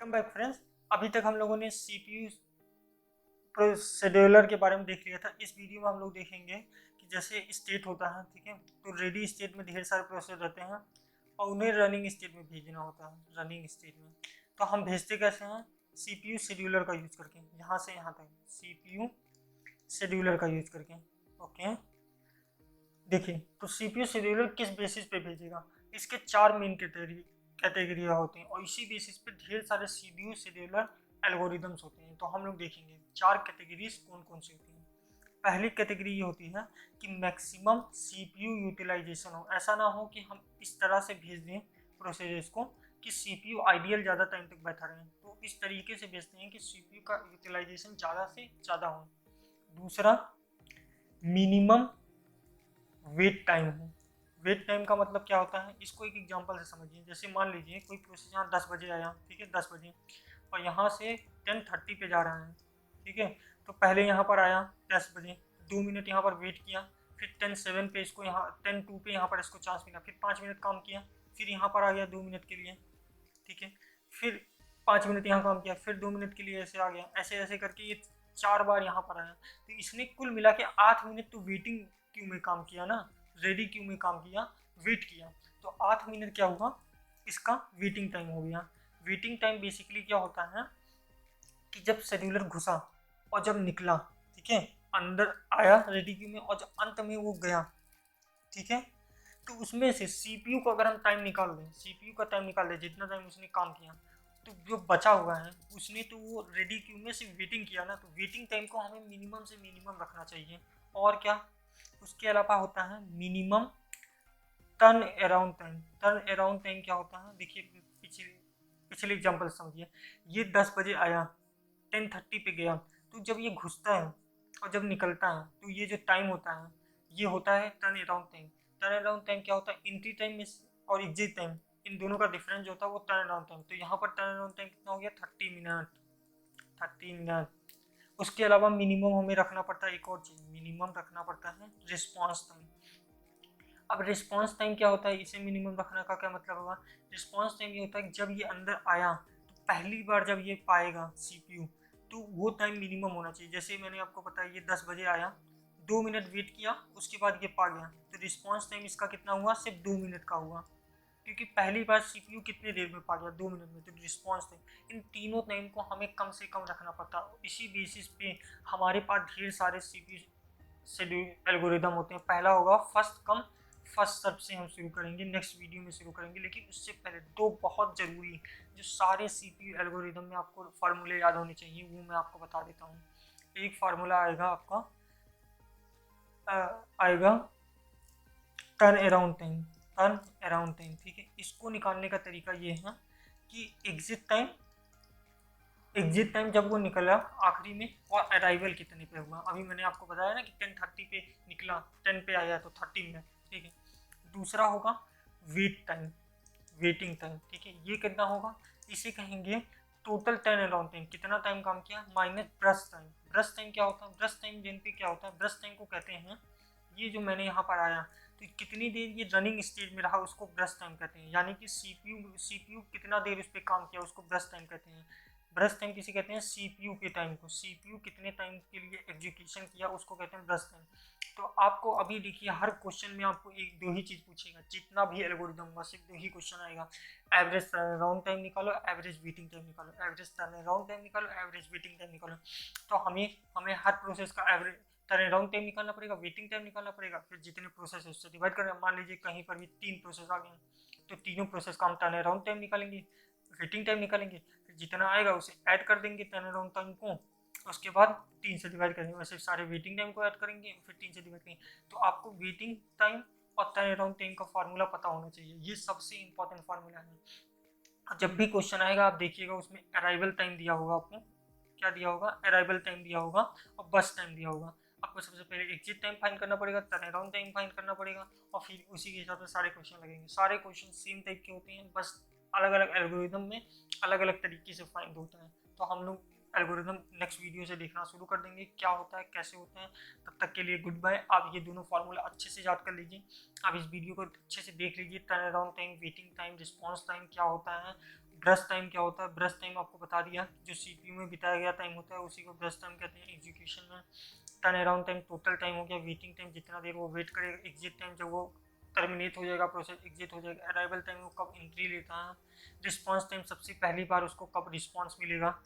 Welcome back friends. अभी तक हम लोगों ने सीपीयू शेड्यूलर के बारे में देख लिया था। इस वीडियो में हम लोग देखेंगे कि जैसे स्टेट होता है, ठीक है, तो रेडी स्टेट में ढेर सारे प्रोसेस रहते हैं और उन्हें रनिंग स्टेट में भेजना होता है। रनिंग स्टेट में तो हम भेजते कैसे हैं? सीपीयू शेड्यूलर का यूज करके, यहाँ से यहाँ तक सीपीयू शेड्यूलर का यूज करके। ओके, देखिए तो सीपीयू शेड्यूलर किस बेसिस पे भेजेगा? इसके चार मेन कैटेगरिया होते हैं और इसी बेसिस पे ढेर सारे सीपीयू शेड्यूलर एल्गोरिदम्स होते हैं। तो हम लोग देखेंगे चार कैटेगरीज कौन कौन सी होती हैं। पहली कैटेगरी ये होती है कि मैक्सिमम सीपीयू यूटिलाइजेशन हो। ऐसा ना हो कि हम इस तरह से भेज दें प्रोसेस को कि सीपीयू आइडियल ज़्यादा टाइम तक बैठा रहे, तो इस तरीके से भेजते हैं कि सीपीयू का यूटिलाइजेशन ज़्यादा से ज़्यादा हो। दूसरा, मिनिमम वेट टाइम हो। वेट टाइम का मतलब क्या होता है, इसको एक एग्जांपल से समझिए। जैसे मान लीजिए कोई प्रोसेस यहाँ 10 बजे आया, ठीक है, 10 बजे, और यहाँ से 10:30 पे जा रहा है, ठीक है। तो पहले यहाँ पर आया 10 बजे, 2 मिनट यहाँ पर वेट किया, फिर 10:07 पे इसको यहाँ 10:02 पे यहाँ पर इसको चांस मिला, फिर 5 मिनट काम किया, फिर यहाँ पर आ गया 2 मिनट के लिए, ठीक है, फिर 5 मिनट यहाँ काम किया, फिर 2 मिनट के लिए ऐसे आ गया, ऐसे ऐसे करके ये 4 बार यहाँ पर आया। तो इसने कुल मिला के 8 मिनट तो वेटिंग क्यू में काम किया ना, रेडी क्यू में काम किया, वेट किया। तो 8 मिनट क्या हुआ, इसका वेटिंग टाइम हो गया। वेटिंग टाइम बेसिकली क्या होता है कि जब शेड्यूलर घुसा और जब निकला, ठीक है, अंदर आया रेडी क्यू में और जब अंत में वो गया, ठीक है, तो उसमें से सीपीयू का अगर हम टाइम निकाल दें, सीपीयू का टाइम निकाल दें जितना टाइम उसने काम किया, तो जो बचा हुआ है उसने तो वो रेडी क्यू में सिर्फ वेटिंग किया ना, तो वेटिंग टाइम को हमें मिनिमम से मिनिमम रखना चाहिए। और क्या, उसके अलावा होता है minimum turn around time. Turn around time क्या होता है, देखिए पिछले पिछले एग्जाम्पल समझिए। ये 10 बजे आया, 10:30 पे गया, तो जब ये घुसता है और जब निकलता है तो ये जो टाइम होता है ये होता है turn around time. Turn around time क्या होता है, एंट्री टाइम और एग्जिट टाइम, इन दोनों का डिफरेंस जो होता है वो टर्न अराउंड टाइम। तो यहाँ पर टर्न अराउंड टाइम कितना हो गया, 30 मिनट। 30 मिनट। उसके अलावा मिनिमम हमें रखना पड़ता है, एक और चीज़ मिनिमम रखना पड़ता है, रिस्पॉन्स टाइम। अब रिस्पॉन्स टाइम क्या होता है, इसे मिनिमम रखने का क्या मतलब होगा? रिस्पॉन्स टाइम ये होता है कि जब ये अंदर आया तो पहली बार जब ये पाएगा सीपीयू, तो वो टाइम मिनिमम होना चाहिए। जैसे मैंने आपको बताया ये 10 बजे आया, 2 मिनट वेट किया, उसके बाद ये पा गया, तो रिस्पॉन्स टाइम इसका कितना हुआ, सिर्फ 2 मिनट का हुआ, क्योंकि पहली बार सीपीयू कितने देर में पा गया, 2 मिनट में। तो रिस्पॉन्स टाइम, इन तीनों टाइम को हमें कम से कम रखना पड़ता है। इसी बेसिस पे हमारे पास ढेर सारे सीपीयू शेड्यूल एल्गोरिदम होते हैं। पहला होगा फर्स्ट कम फर्स्ट सर्व से हम शुरू करेंगे, नेक्स्ट वीडियो में शुरू करेंगे, लेकिन उससे पहले दो बहुत ज़रूरी जो सारे सीपीयू एल्गोरिदम में आपको फार्मूले याद होने चाहिए वो मैं आपको बता देता हूँ। एक फार्मूला आएगा आपका, आएगा turn around time. Turn around time, ठीक है, इसको निकालने का तरीका ये है कि एग्जिट टाइम जब वो निकला आखिरी में, और अराइवल कितने पे हुआ। अभी मैंने आपको बताया ना कि 10:30 पे निकला, 10 पे आया तो 30 मिनट, ठीक है। दूसरा होगा वेट टाइम, वेटिंग टाइम, ठीक है, ये कितना होगा, इसे कहेंगे टोटल टर्न अराउंड टाइम, कितना टाइम काम किया, minus brush time. Brush time क्या होता है, ब्रश टाइम जिन पे क्या होता है, ब्रश टाइम को कहते हैं, ये जो मैंने यहाँ पर आया तो कितनी देर ये रनिंग स्टेज में रहा उसको ब्रश टाइम कहते हैं। यानी कि सीपीयू कितना देर उस पर काम किया उसको ब्रश टाइम कहते हैं। ब्रश टाइम किसे कहते हैं, सीपीयू के टाइम को, सीपीयू कितने टाइम के लिए एग्जीक्यूशन किया उसको कहते हैं ब्रश टाइम। तो आपको अभी देखिए हर क्वेश्चन में आपको एक दो ही चीज़ पूछेगा, जितना भी एल्गोरिदम होगा सिर्फ दो ही क्वेश्चन आएगा, एवरेज टर्न अराउंड टाइम निकालो, एवरेज वेटिंग टाइम निकालो, एवरेज टर्न अराउंड टाइम निकालो, एवरेज वेटिंग टाइम निकालो। तो हमें हमें हर प्रोसेस का एवरेज टर्न अराउंड टाइम निकालना पड़ेगा, वेटिंग टाइम निकालना पड़ेगा, फिर जितने प्रोसेस है उससे डिवाइड करें। मान लीजिए कहीं पर भी 3 प्रोसेस आ गए तो तीनों प्रोसेस का हम टर्न अराउंड टाइम निकालेंगे, वेटिंग टाइम निकालेंगे, फिर जितना आएगा उसे ऐड कर देंगे टर्न अराउंड टाइम को, उसके बाद 3 से डिवाइड करेंगे, वैसे सारे वेटिंग टाइम को ऐड करेंगे फिर 3 से डिवाइड करेंगे। तो आपको वेटिंग टाइम और टर्न अराउंड टाइम का फार्मूला पता होना चाहिए, ये सबसे इंपॉर्टेंट फार्मूला है। जब भी क्वेश्चन आएगा आप देखिएगा उसमें अराइवल टाइम दिया होगा, आपको क्या दिया होगा, अराइवल टाइम दिया होगा और बस टाइम दिया होगा। आपको सबसे पहले एग्जिट टाइम फाइंड करना पड़ेगा, टर्न अराउंड टाइम फाइंड करना पड़ेगा, और फिर उसी के हिसाब से सारे क्वेश्चन लगेंगे। सारे क्वेश्चन सेम टाइप के होते हैं, बस अलग अलग एल्गोरिदम में अलग अलग तरीके से फाइंड होता है। तो हम लोग एल्गोरिदम नेक्स्ट वीडियो से देखना शुरू कर देंगे क्या होता है कैसे होता है। तब तक के लिए गुड बाय। आप ये दोनों फार्मूला अच्छे से याद कर लीजिए, आप इस वीडियो को अच्छे से देख लीजिए, turn around time, waiting time, response time क्या होता है, ब्रश टाइम क्या होता है, ब्रश टाइम आपको बता दिया, जो CPU में बिताया गया टाइम होता है उसी को ब्रश टाइम कहते हैं एग्जीक्यूशन में। Turn around time total time हो गया, वेटिंग टाइम जितना देर वो वेट करेगा, एग्जिट टाइम जब वो टर्मिनेट हो जाएगा प्रोसेस एग्जिट हो जाएगा, अराइवल टाइम वो कब एंट्री लेता है, रिस्पॉन्स टाइम सबसे पहली बार उसको कब रिस्पॉन्स मिलेगा।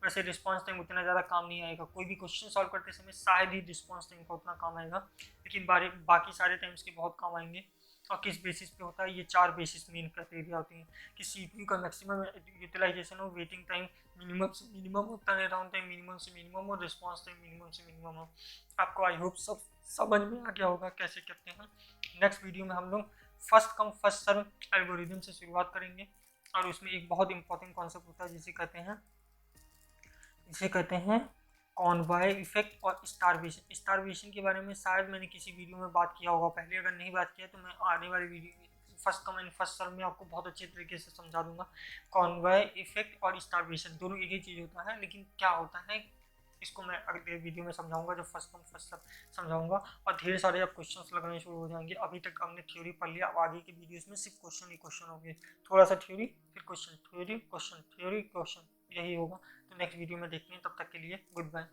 वैसे रिस्पॉन्स टाइम उतना ज़्यादा काम नहीं आएगा, कोई भी क्वेश्चन सॉल्व करते समय शायद ही रिस्पॉन्स टाइम का उतना काम आएगा, लेकिन बाकी सारे टाइम्स के बहुत काम आएंगे। और किस बेसिस पे होता है, ये 4 बेसिस मेन क्राइटेरिया होती हैं कि CPU का मैक्सिमम यूटिलाइजेशन हो, वेटिंग टाइम मिनिमम से मिनिमम हो, टर्न अराउंड टाइम मिनिमम से मिनिमम हो, रिस्पॉन्स टाइम मिनिमम से मिनिमम हो। आपको आई होप सब समझ में आ गया होगा कैसे करते हैं। नेक्स्ट वीडियो में हम लोग first come first serve algorithm से शुरुआत करेंगे, और उसमें एक बहुत इंपॉर्टेंट कॉन्सेप्ट होता है जिसे कहते हैं कॉनवॉय इफेक्ट और स्टारवेशन। स्टारवेशन के बारे में शायद मैंने किसी वीडियो में बात किया होगा पहले, अगर नहीं बात किया तो मैं आने वाली video first come and first serve में आपको बहुत अच्छे तरीके से समझा दूंगा। कॉनवॉय इफेक्ट और स्टारवेशन दोनों एक ही चीज़ होता है, लेकिन क्या होता है इसको मैं अगले वीडियो में समझाऊंगा, जो फर्स्ट कम फर्स्ट सर्व समझाऊंगा। और ढेर सारे अब क्वेश्चंस लगने शुरू हो जाएंगे। अभी तक हमने थ्योरी पढ़ लिया, अब आगे की वीडियोस में सिर्फ क्वेश्चन ही क्वेश्चन होंगे, थोड़ा सा थ्योरी फिर question, theory question, theory question, यही होगा। तो नेक्स्ट वीडियो में देखते हैं, तब तक के लिए गुड बाय।